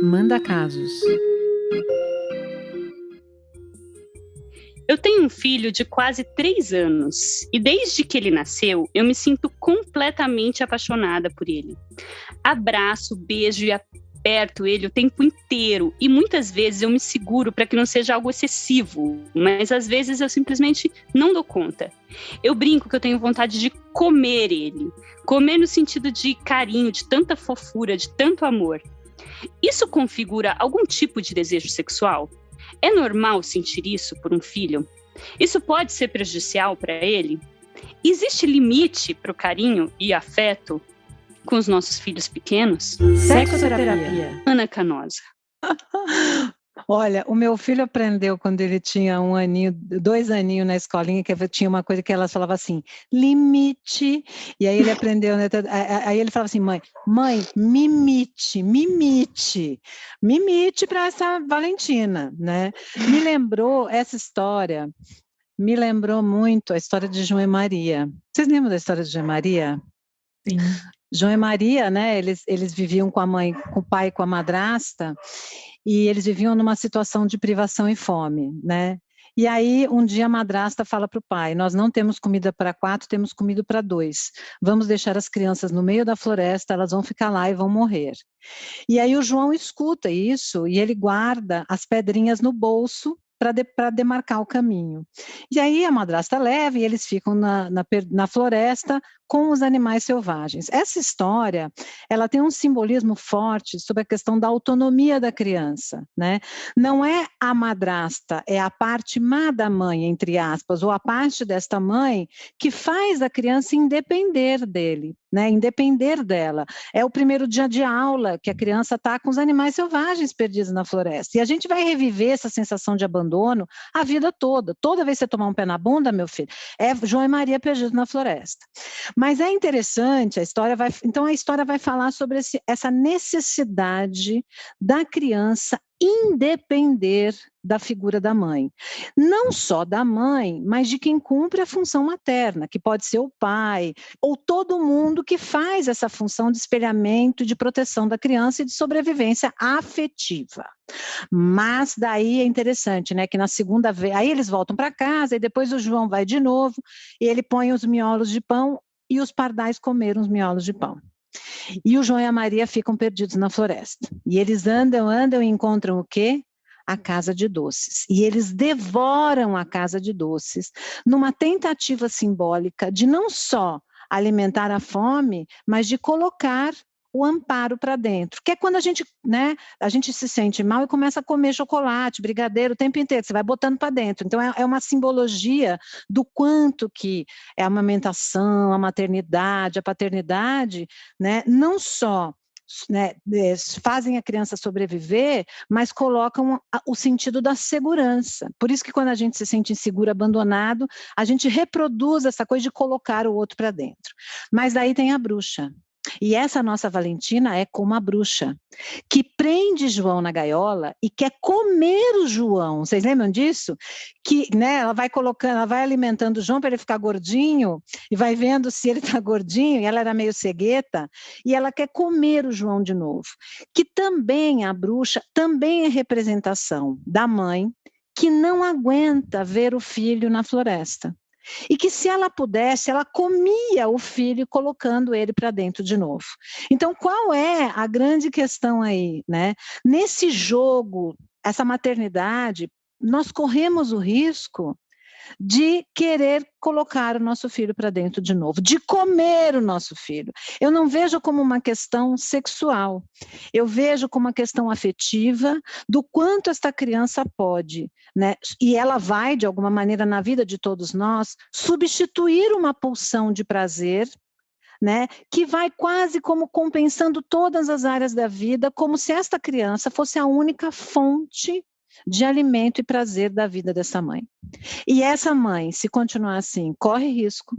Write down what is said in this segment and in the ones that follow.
Manda casos. Eu tenho um filho de quase 3 anos e desde que ele nasceu, eu me sinto completamente apaixonada por ele. Abraço, beijo e aperto ele o tempo inteiro e muitas vezes eu me seguro para que não seja algo excessivo, mas às vezes eu simplesmente não dou conta. Eu brinco que eu tenho vontade de comer ele, comer no sentido de carinho, de tanta fofura, de tanto amor. Isso configura algum tipo de desejo sexual? É normal sentir isso por um filho? Isso pode ser prejudicial para ele? Existe limite para o carinho e afeto com os nossos filhos pequenos? Sexoterapia. Ana Canosa. Olha, o meu filho aprendeu quando ele tinha 1 aninho, 2 aninhos na escolinha, que tinha uma coisa que elas falavam assim, limite, e aí ele aprendeu, né, aí ele falava assim, mãe, mimite para essa Valentina, né? Essa história me lembrou muito a história de João e Maria. Vocês lembram da história de João e Maria? Sim. João e Maria, né, eles viviam com a mãe, com o pai e com a madrasta, e eles viviam numa situação de privação e fome, né? E aí, um dia a madrasta fala para o pai, nós não temos comida para 4, temos comida para 2. Vamos deixar as crianças no meio da floresta, elas vão ficar lá e vão morrer. E aí o João escuta isso e ele guarda as pedrinhas no bolso para demarcar o caminho. E aí a madrasta leva e eles ficam na floresta com os animais selvagens. Essa história, ela tem um simbolismo forte sobre a questão da autonomia da criança, né? Não é a madrasta, é a parte má da mãe, entre aspas, ou a parte desta mãe que faz a criança independer dele, né? Independer dela. É o primeiro dia de aula que a criança está com os animais selvagens perdidos na floresta. E a gente vai reviver essa sensação de abandono a vida toda. Toda vez que você tomar um pé na bunda, meu filho, é João e Maria perdidos na floresta. Mas é interessante, a história vai falar sobre essa necessidade da criança independer da figura da mãe. Não só da mãe, mas de quem cumpre a função materna, que pode ser o pai, ou todo mundo que faz essa função de espelhamento, de proteção da criança e de sobrevivência afetiva. Mas daí é interessante, né, que na segunda vez, aí eles voltam para casa e depois o João vai de novo e ele põe os miolos de pão e os pardais comeram os miolos de pão. E o João e a Maria ficam perdidos na floresta. E eles andam e encontram o quê? A casa de doces. E eles devoram a casa de doces numa tentativa simbólica de não só alimentar a fome, mas de colocar o amparo para dentro, que é quando a gente, né, a gente se sente mal e começa a comer chocolate, brigadeiro o tempo inteiro, você vai botando para dentro. Então é uma simbologia do quanto que é a amamentação, a maternidade, a paternidade, né, não só, né, fazem a criança sobreviver, mas colocam o sentido da segurança. Por isso que quando a gente se sente inseguro, abandonado, a gente reproduz essa coisa de colocar o outro para dentro. Mas daí tem a bruxa. E essa nossa Valentina é como a bruxa, que prende João na gaiola e quer comer o João. Vocês lembram disso? Que, né, ela vai colocando, ela vai alimentando o João para ele ficar gordinho e vai vendo se ele está gordinho, e ela era meio cegueta, e ela quer comer o João de novo. Que também a bruxa também é representação da mãe que não aguenta ver o filho na floresta. E que se ela pudesse, ela comia o filho colocando ele para dentro de novo. Então, qual é a grande questão aí, né? Nesse jogo, essa maternidade, nós corremos o risco de querer colocar o nosso filho para dentro de novo, de comer o nosso filho. Eu não vejo como uma questão sexual, eu vejo como uma questão afetiva do quanto esta criança pode, né? E ela vai, de alguma maneira, na vida de todos nós, substituir uma pulsão de prazer, né, que vai quase como compensando todas as áreas da vida, como se esta criança fosse a única fonte de alimento e prazer da vida dessa mãe. E essa mãe, se continuar assim, corre risco,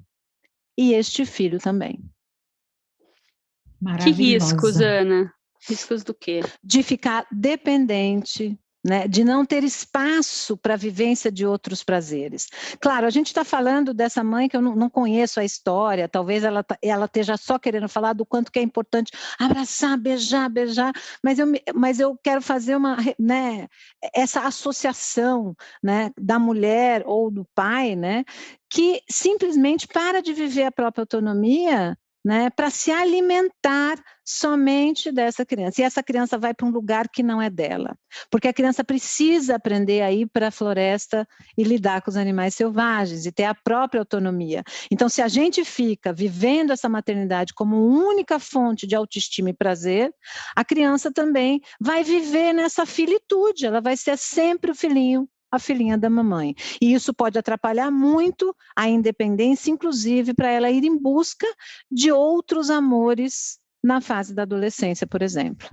e este filho também. Que riscos, Ana? Riscos do quê? De ficar dependente né, de não ter espaço para a vivência de outros prazeres. Claro, a gente está falando dessa mãe que eu não conheço a história, talvez ela esteja só querendo falar do quanto que é importante abraçar, beijar, mas eu quero fazer né, essa associação, né, da mulher ou do pai, né, que simplesmente para de viver a própria autonomia, né, para se alimentar somente dessa criança. E essa criança vai para um lugar que não é dela, porque a criança precisa aprender a ir para a floresta e lidar com os animais selvagens e ter a própria autonomia. Então, se a gente fica vivendo essa maternidade como única fonte de autoestima e prazer, a criança também vai viver nessa filitude, ela vai ser sempre o filhinho, a filhinha da mamãe. E isso pode atrapalhar muito a independência, inclusive para ela ir em busca de outros amores na fase da adolescência, por exemplo.